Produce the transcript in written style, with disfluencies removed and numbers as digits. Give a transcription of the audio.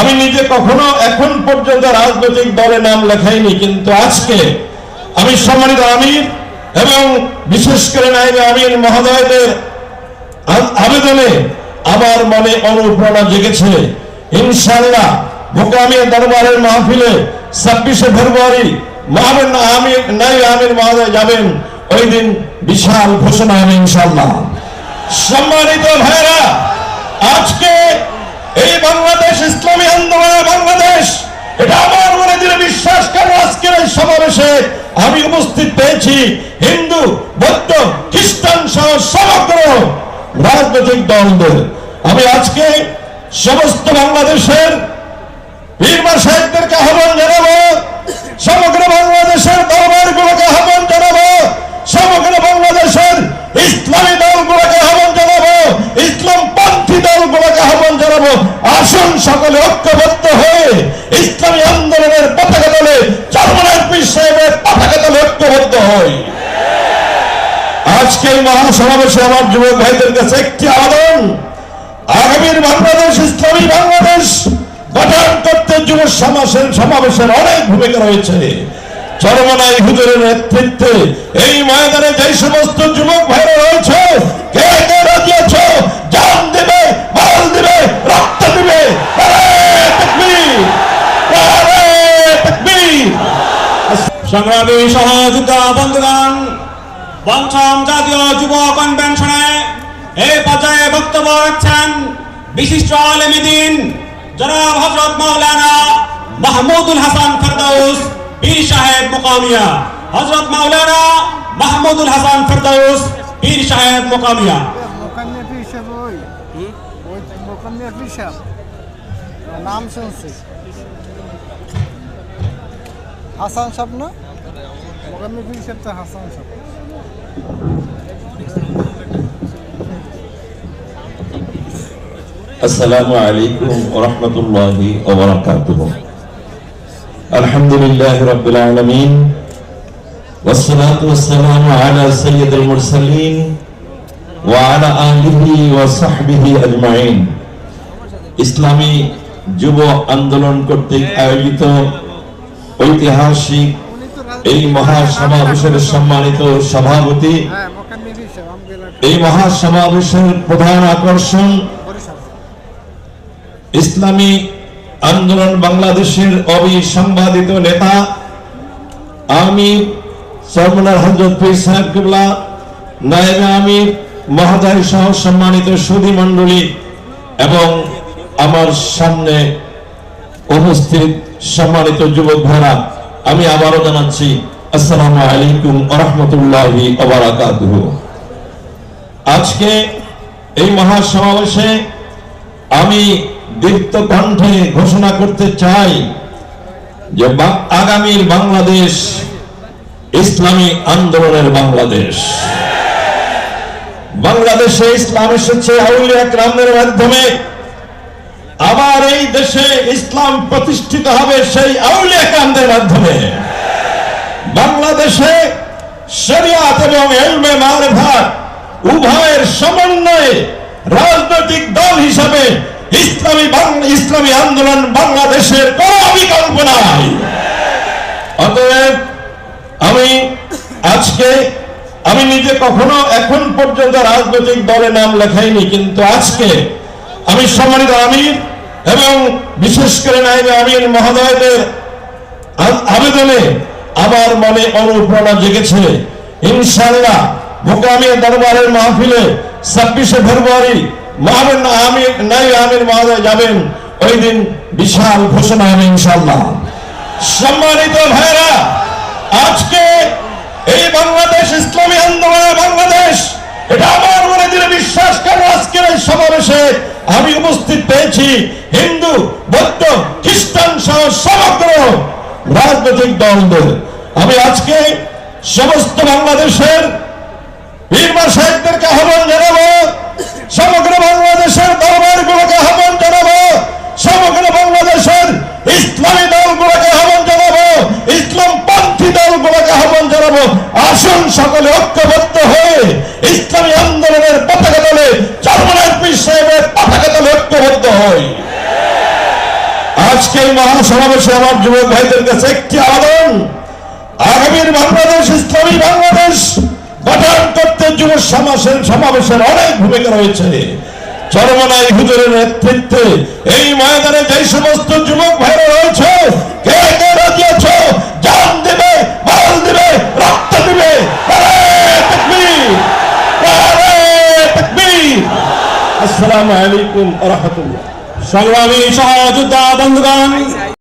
আমি নিজে কখনো এখন পর্যন্ত রাজনৈতিক দলে নাম লেখাইনি, কিন্তু আজকে আমি সম্মানিত আমির এবং বিশেষ করে নায়েবে আমির মহোদয়দের আবেদনে আমার মনে অনুপ্রেরণা জেগেছে। ইনশাআল্লাহ মোকামিয়া দরবারের মাহফিলে 26শে ফেব্রুয়ারি নায়েবে আমির মহোদয় যাবেন, ওই দিন বিশাল ঘোষণা হবে ইনশাআল্লাহ। সম্মানিত ভাইরা, আজকে এই বাংলাদেশ ইসলামী আন্দোলনের বাংলাদেশ, এটা আমার মনে দৃঢ় বিশ্বাস। কারণ আজকের এই সমাবেশে আমি উপস্থিত পেয়েছি হিন্দু, বৌদ্ধ, খ্রিস্টান সহ সমগ্র রাজনৈতিক দলদের। আমি আজকে সমস্ত বাংলাদেশের পীর মাশায়েখদেরকে আহ্বান জানাবো, সমগ্র বাংলাদেশের দরবারগুলোকে আহ্বান জানাবো, সমগ্র বাংলাদেশের ইসলামী দলগুলোকে আহ্বান জানাবো, ইসলামপন্থী দলগুলোকে আহ্বান জানাবো, আসুন সকলে ঐক্যবদ্ধ হয়ে ইসলামী আন্দোলনের পতাকা তলে, চরমনাই পীর সাহেবের পতাকা তলে ঐক্যবদ্ধ হই। আজকে এই মহাসমাবেশে আমার যুবক ভাইদের কাছে একটি আবেদন, আগামীর বাংলাদেশ ইসলামী বাংলাদেশ গঠন করতে যুব সমাবেশের অনেক ভূমিকা রয়েছে। চরমনাই হুজুরের নেতৃত্বে এই ময়দানে যে সমস্ত যুবক ভাইরা রয়েছে, কে কে রাজি আছো জান দেবে, মাল দেবে, রক্ত দেবে? সংগ্রামী সহযোদ্ধা বন্ধুগণ, পঞ্চম জাতীয় যুব কনভেনশনে এই পর্যায়ে বক্তব্য রাখছেন বিশিষ্ট আলেম দ্বীন জনাব হযরত মাওলানা মাহমুদুল হাসান ফেরদৌস পীর সাহেব মুকামিয়া। হযরত মাওলানা মাহমুদুল হাসান ফেরদৌস পীর সাহেব মুকামিয়া। মুকামিয়া পীর সাহেব ওই মুকামিয়া পীর সাহেব নাম শুনছি, হাসান সাহেব না? মুকামিয়া পীর সাহেব তো হাসান সাহেব। আসসালামু আলাইকুম ওয়া রাহমাতুল্লাহি ওয়া বারাকাতুহু। আলহামদুলিল্লাহি রাব্বিল আলামিন ওয়াস সালাতু ওয়াস সালামু আলা সাইয়্যিদিল মুরসালিন ওয়া আলা আলিহি ওয়া সাহবিহি আজমাইন। ইসলামী যুব আন্দোলন কর্তৃক আয়োজিত ঐতিহাসিক এই মহাসমাবেশের সম্মানিত সভাপতি, এই মহাসমাবেশের প্রধান আকর্ষণ ইসলামী আন্দোলন বাংলাদেশের অবিসংবাদিত নেতা আমির সরমনার হযরত পীর সাহেব কিবলা, নায়েবে আমির মহোদয় সহ সম্মানিত সুধী মণ্ডলী এবং আমার সামনে উপস্থিত সম্মানিত যুবক ভাইরা, আমি আবারও জানাচ্ছি আসসালামু আলাইকুম ওয়া রাহমাতুল্লাহি ওয়া বারাকাতুহু। আজকে এই মহাসমাবেশে আমি দীপ্ত কণ্ঠে ঘোষণা করতে চাই যে আগামীর বাংলাদেশ ইসলামী আন্দোলনের বাংলাদেশ। বাংলাদেশে ইসলাম এসেছে আউলিয়া কেরামদের মাধ্যমে, আবার এই দেশে ইসলাম প্রতিষ্ঠিত হবে সেই আউলিয়া কেরামদের মাধ্যমে। বাংলাদেশে শরিয়াত এবং ইলমে মারিফাত উভয়ের সমন্বয়ে রাজনৈতিক দল হিসাবে ইসলামী আন্দোলন বাংলাদেশের কোন বিকল্প নাই। অতএব আমি নিজে কখনো এখন পর্যন্ত রাজনৈতিক দলে নাম লেখাইনি, কিন্তু আজকে আমি সম্মানিত আমির এবং বিশেষ করে নায়েবে আমির মহোদয়দের আবেদনে আমার মনে অনুপ্রেরণা জেগেছে। ইনশাআল্লাহ মোকামিয়া দরবারের মাহফিলে 26শে ফেব্রুয়ারি নায়েবে আমির মহোদয় যাবেন, ওই দিন বিশাল ঘোষণা হবে ইনশাআল্লাহ। সম্মানিত ভাইরা, আজকে এই বাংলাদেশ ইসলামী আন্দোলনের বাংলাদেশ, এটা আমার মনে দৃঢ় বিশ্বাস। কারণ আজকের এই সমাবেশে আমি উপস্থিত পেয়েছি হিন্দু, বৌদ্ধ, খ্রিস্টান সহ সমগ্র রাজনৈতিক দলদের। আমি আজকে সমস্ত বাংলাদেশের পীর মাশায়েখদেরকে আহ্বান জানাবো, সমগ্র বাংলাদেশের দরবারগুলোকে আহ্বান জানাবো, সমগ্র বাংলাদেশের ইসলামী দলগুলোকে আহ্বান জানাবো, ইসলামপন্থী দলগুলোকে আহ্বান জানাবো, আসুন সকলে ঐক্যবদ্ধ হয়ে ইসলামী আন্দোলনের পতাকা তলে, চরমনাই পীর সাহেবের পতাকা তলে ঐক্যবদ্ধ হই। আজকে এই মহাসমাবেশে আমার যুবক ভাইদের কাছে একটি আবেদন, আগামীর বাংলাদেশ, ইসলামী বাংলাদেশ গঠন করতে যুব সমাবেশের অনেক ভূমিকা রয়েছে। চরমনাই হুজুরের নেতৃত্বে এই ময়দানে যে সমস্ত যুবক ভাইরা রয়েছে, কে কে রাজি আছো জান দেবে, মাল দেবে, রক্ত দেবে? নারে তাকবীর, নারে তাকবীর। আসসালামু আলাইকুম ওয়া রাহমাতুল্লাহ। সংগ্রামী সহযোদ্ধা বন্ধুগণ,